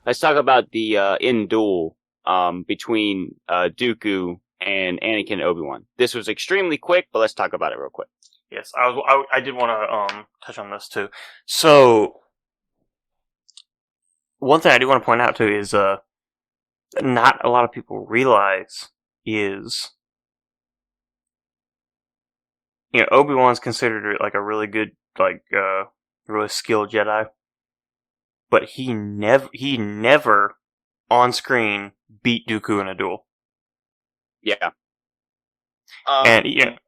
let's talk about the in duel between Dooku and Anakin and Obi-Wan. This was extremely quick, but let's talk about it real quick. Yes, I did want to touch on this too. So one thing I do want to point out too is not a lot of people realize is Obi-Wan's considered like a really good really skilled Jedi, but he never on screen beat Dooku in a duel. Yeah. And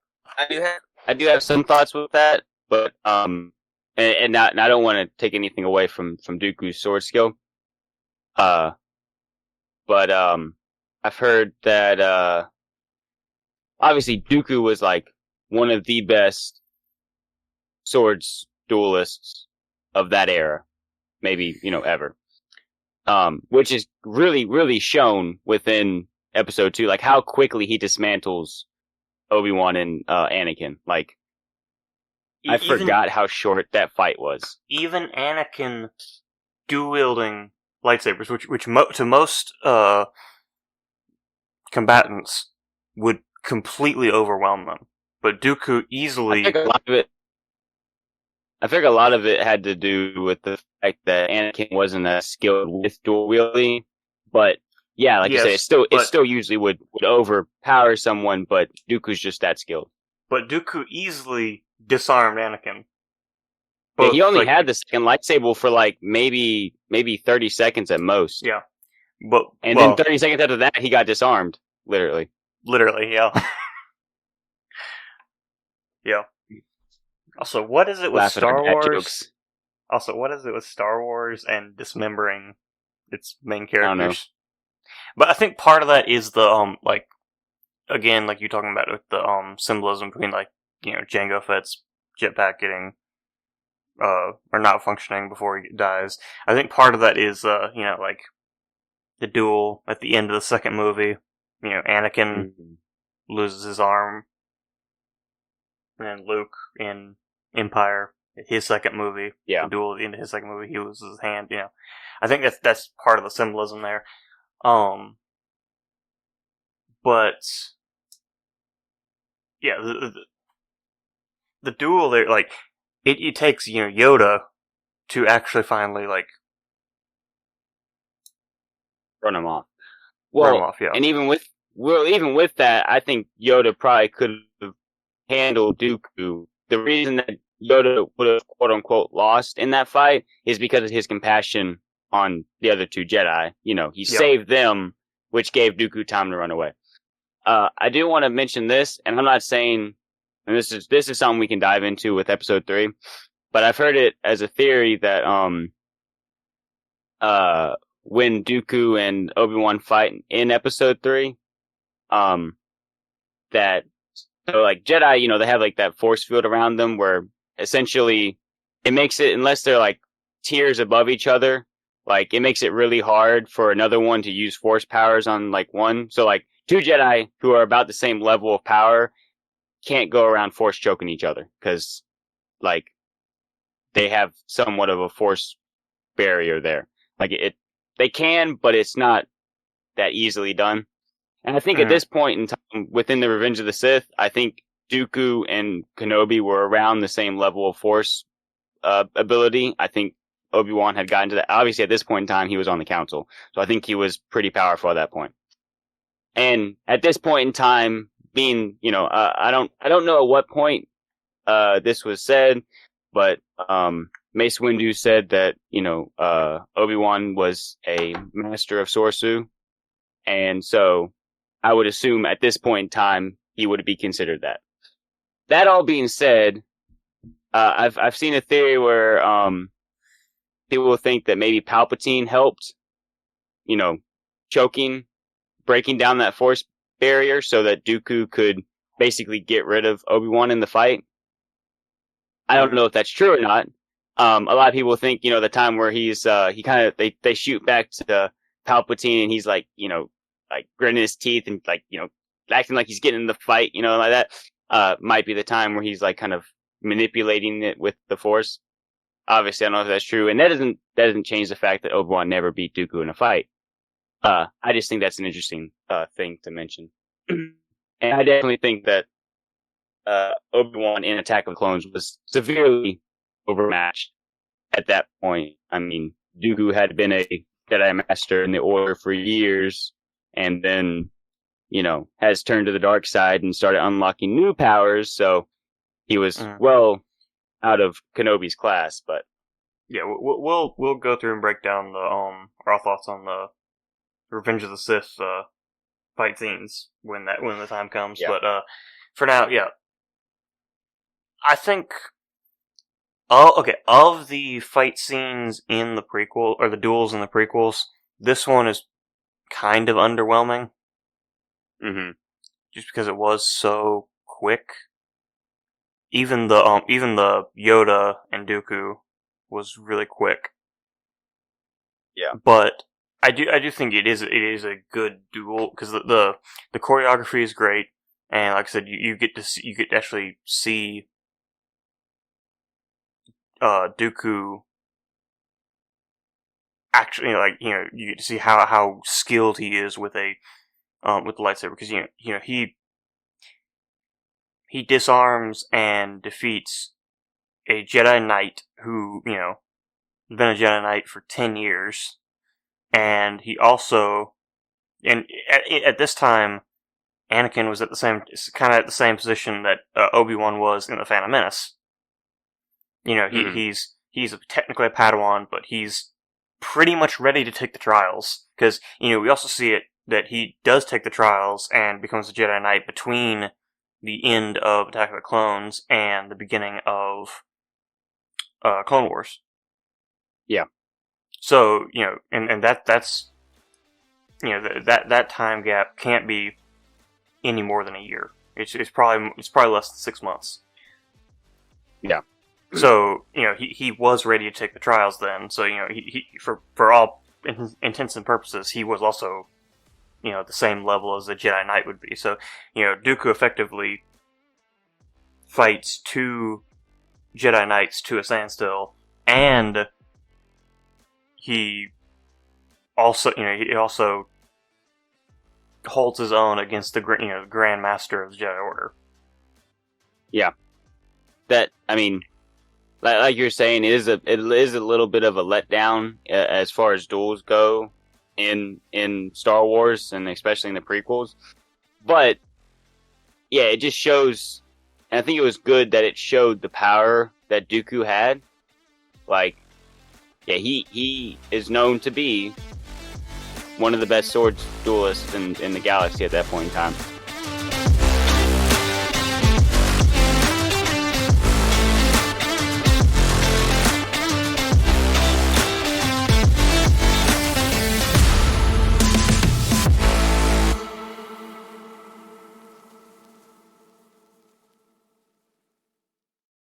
I do have some thoughts with that, but and I don't want to take anything away from Dooku's sword skill. But I've heard that obviously Dooku was like one of the best swords duelists of that era, maybe ever. Which is really shown within episode 2, like how quickly he dismantles Obi-Wan and Anakin. Like I forgot how short that fight was. Even Anakin dual-wielding lightsabers, which to most combatants would completely overwhelm them, but Dooku easily. I think a lot of it had to do with the fact that Anakin wasn't as skilled with dual wielding, but yeah, like you said, it still usually would overpower someone, but Dooku's just that skilled. But Dooku easily disarmed Anakin. Yeah, he only had the second lightsaber for like maybe 30 seconds at most. Yeah. Then 30 seconds after that, he got disarmed. Literally, yeah. Yeah. Also, what is it with Star Wars? Also, what is it with Star Wars and dismembering its main characters? I don't know. But I think part of that is the again, like you're talking about with the symbolism between Jango Fett's jetpack getting or not functioning before he dies. I think part of that is like the duel at the end of the second movie. Anakin loses his arm, and Luke in Empire, his second movie, the duel at the end of his second movie, he loses his hand. I think that's part of the symbolism there. But yeah, the duel there, like it takes Yoda to actually finally run him off. Run him off, yeah. And even with that, I think Yoda probably could have handled Dooku. The reason that Yoda would have quote unquote lost in that fight is because of his compassion on the other two Jedi. He saved them, which gave Dooku time to run away. I do want to mention this, and I'm not saying, and this is something we can dive into with episode 3, but I've heard it as a theory that when Dooku and Obi-Wan fight in episode 3, that so like Jedi, they have like that force field around them where essentially it makes it, unless they're like tiers above each other, like it makes it really hard for another one to use force powers on like one. So like two Jedi who are about the same level of power can't go around force choking each other because like they have somewhat of a force barrier there. Like they can, but it's not that easily done. And I think at this point in time, within the Revenge of the Sith, I think Dooku and Kenobi were around the same level of force ability. I think Obi-Wan had gotten to that. Obviously, at this point in time, he was on the council, so I think he was pretty powerful at that point. And at this point in time, being I don't know at what point this was said, but Mace Windu said that Obi-Wan was a master of Sorsu, and so I would assume at this point in time he would be considered that. That all being said, I've seen a theory where people think that maybe Palpatine helped, breaking down that force barrier so that Dooku could basically get rid of Obi-Wan in the fight. I don't know if that's true or not. A lot of people think, the time where he's they shoot back to Palpatine and he's like, like gritting his teeth and like, acting like he's getting in the fight, like that. Might be the time where he's like kind of manipulating it with the Force. obviously I don't know if that's true, and that doesn't change the fact that Obi-Wan never beat Dooku in a fight. I just think that's an interesting thing to mention, and I definitely think that Obi-Wan in Attack of the Clones was severely overmatched at that point. I mean, Dooku had been a Jedi Master in the Order for years, and then, has turned to the dark side and started unlocking new powers, so he was well out of Kenobi's class, but yeah, we'll go through and break down the our thoughts on the Revenge of the Sith fight scenes when the time comes. Yeah. But for now, yeah, I think. Oh, okay. Of the fight scenes in the prequel or the duels in the prequels, this one is kind of underwhelming. Mm-hmm. Just because it was so quick. Even the Yoda and Dooku was really quick. Yeah. But I do think it is a good duel because the choreography is great, and like I said, you get to actually see Dooku actually, you get to see how skilled he is with the lightsaber, because he disarms and defeats a Jedi Knight who has been a Jedi Knight for 10 years, and he also, and at this time, Anakin was at the same position that Obi-Wan was in the Phantom Menace. He's technically a Padawan, but he's pretty much ready to take the trials, because we also see it that he does take the trials and becomes a Jedi Knight between the end of Attack of the Clones and the beginning of Clone Wars. Yeah. So and that's that time gap can't be any more than a year. It's probably less than 6 months. Yeah. So he was ready to take the trials then. So he for all intents and purposes, he was also at the same level as a Jedi Knight would be. So Dooku effectively fights 2 Jedi Knights to a standstill, and he also holds his own against the Grand Master of the Jedi Order. Yeah, that, I mean, like you're saying, it is a little bit of a letdown as far as duels go in Star Wars, and especially in the prequels. But yeah, it just shows, and I think it was good that it showed the power that Dooku had. Like, yeah, he is known to be one of the best sword duelists in the galaxy at that point in time.